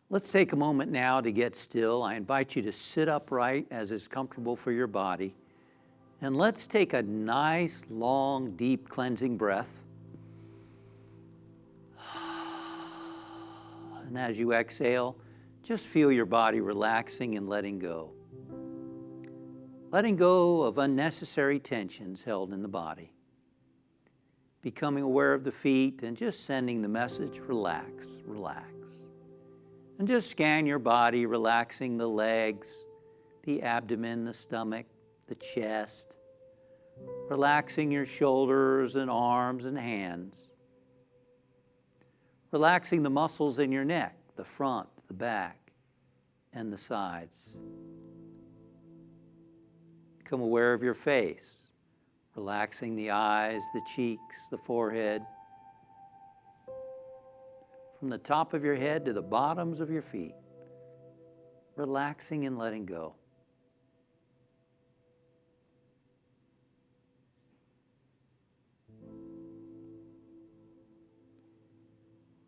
Let's take a moment now to get still. I invite you to sit upright as is comfortable for your body. And let's take a nice, long, deep cleansing breath. And as you exhale, just feel your body relaxing and letting go. Letting go of unnecessary tensions held in the body. Becoming aware of the feet and just sending the message, relax, relax. And just scan your body, relaxing the legs, the abdomen, the stomach, the chest. Relaxing your shoulders and arms and hands. Relaxing the muscles in your neck, the front, the back, and the sides. Become aware of your face, relaxing the eyes, the cheeks, the forehead. From the top of your head to the bottoms of your feet, relaxing and letting go.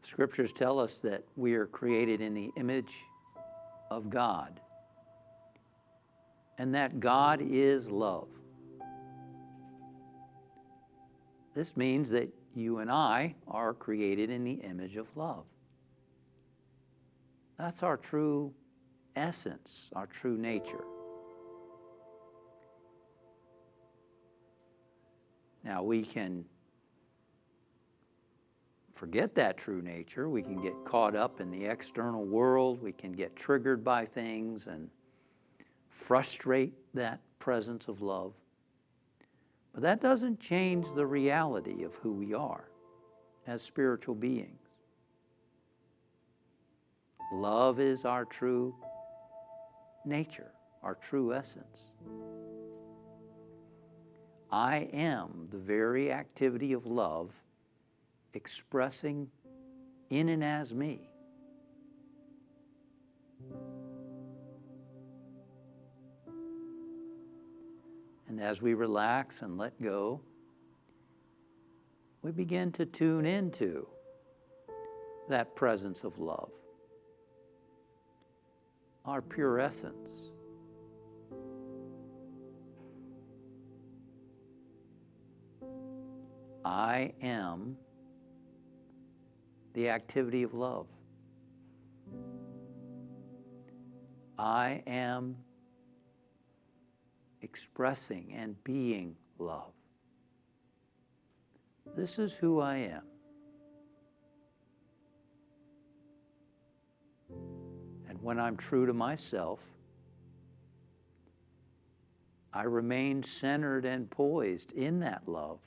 Scriptures tell us that we are created in the image of God, and that God is love. This means that you and I are created in the image of love. That's our true essence, our true nature. Now we can forget that true nature. We can get caught up in the external world. We can get triggered by things and frustrate that presence of love. But that doesn't change the reality of who we are as spiritual beings. Love is our true nature, our true essence. I am the very activity of love expressing in and as me. And as we relax and let go, we begin to tune into that presence of love, our pure essence. I am the activity of love. I am expressing and being love. This is who I am. And when I'm true to myself, I remain centered and poised in that love.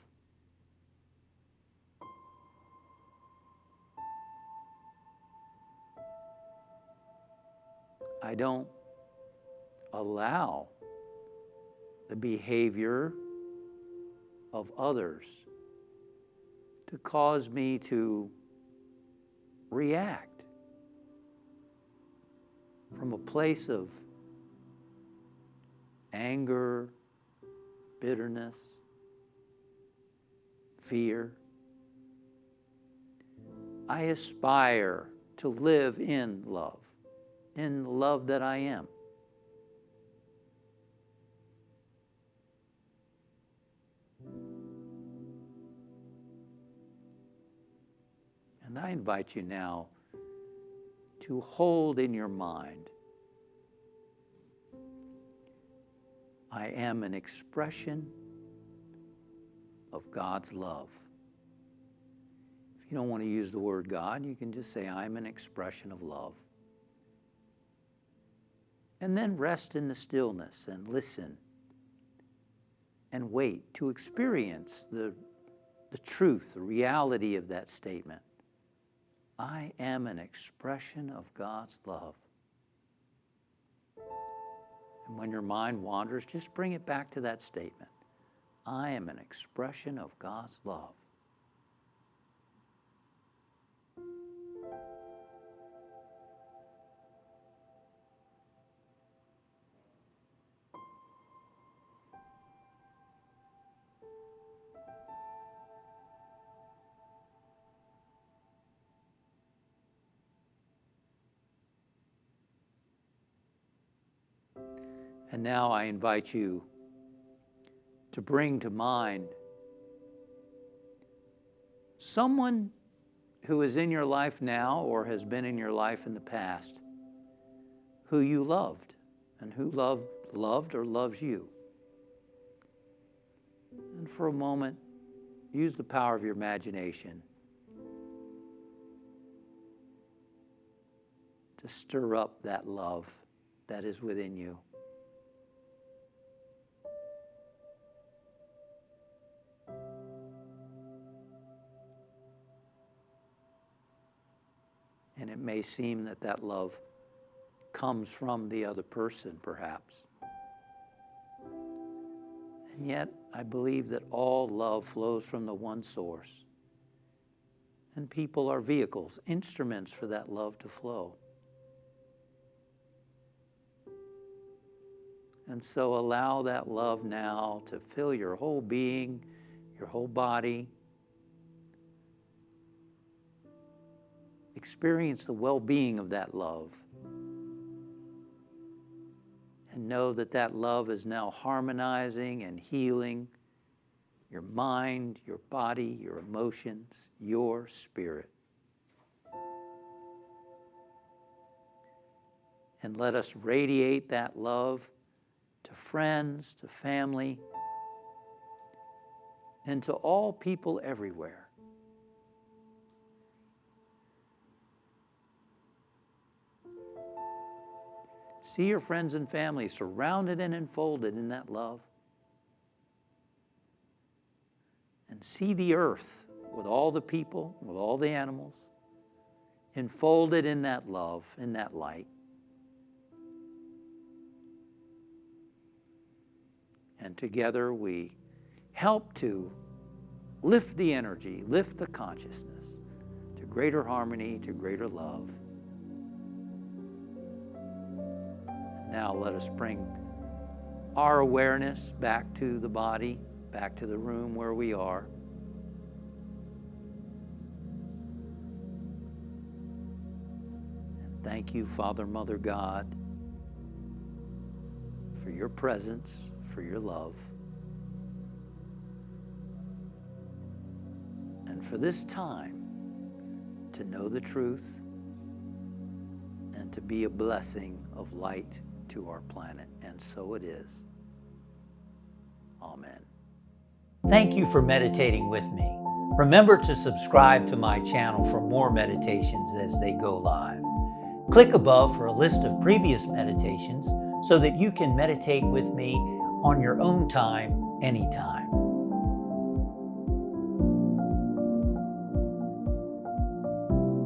I don't allow the behavior of others to cause me to react from a place of anger, bitterness, fear. I aspire to live in the love that I am. And I invite you now to hold in your mind, I am an expression of God's love. If you don't want to use the word God, you can just say, I'm an expression of love. And then rest in the stillness and listen and wait to experience the truth, the reality of that statement. I am an expression of God's love. And when your mind wanders, just bring it back to that statement. I am an expression of God's love. And now I invite you to bring to mind someone who is in your life now or has been in your life in the past who you loved and who loved or loves you. And for a moment, use the power of your imagination to stir up that love that is within you. And it may seem that that love comes from the other person, perhaps. And yet, I believe that all love flows from the one source. And people are vehicles, instruments for that love to flow. And so allow that love now to fill your whole being, your whole body. Experience the well-being of that love. And know that that love is now harmonizing and healing your mind, your body, your emotions, your spirit. And let us radiate that love to friends, to family, and to all people everywhere. See your friends and family surrounded and enfolded in that love. And see the earth with all the people, with all the animals, enfolded in that love, in that light. And together we help to lift the energy, lift the consciousness to greater harmony, to greater love. Now let us bring our awareness back to the body, back to the room where we are. And thank you, Father, Mother, God, for your presence, for your love, and for this time to know the truth and to be a blessing of light to our planet. And so it is. Amen. Thank you for meditating with me. Remember to subscribe to my channel for more meditations as they go live. Click above for a list of previous meditations so that you can meditate with me on your own time, anytime.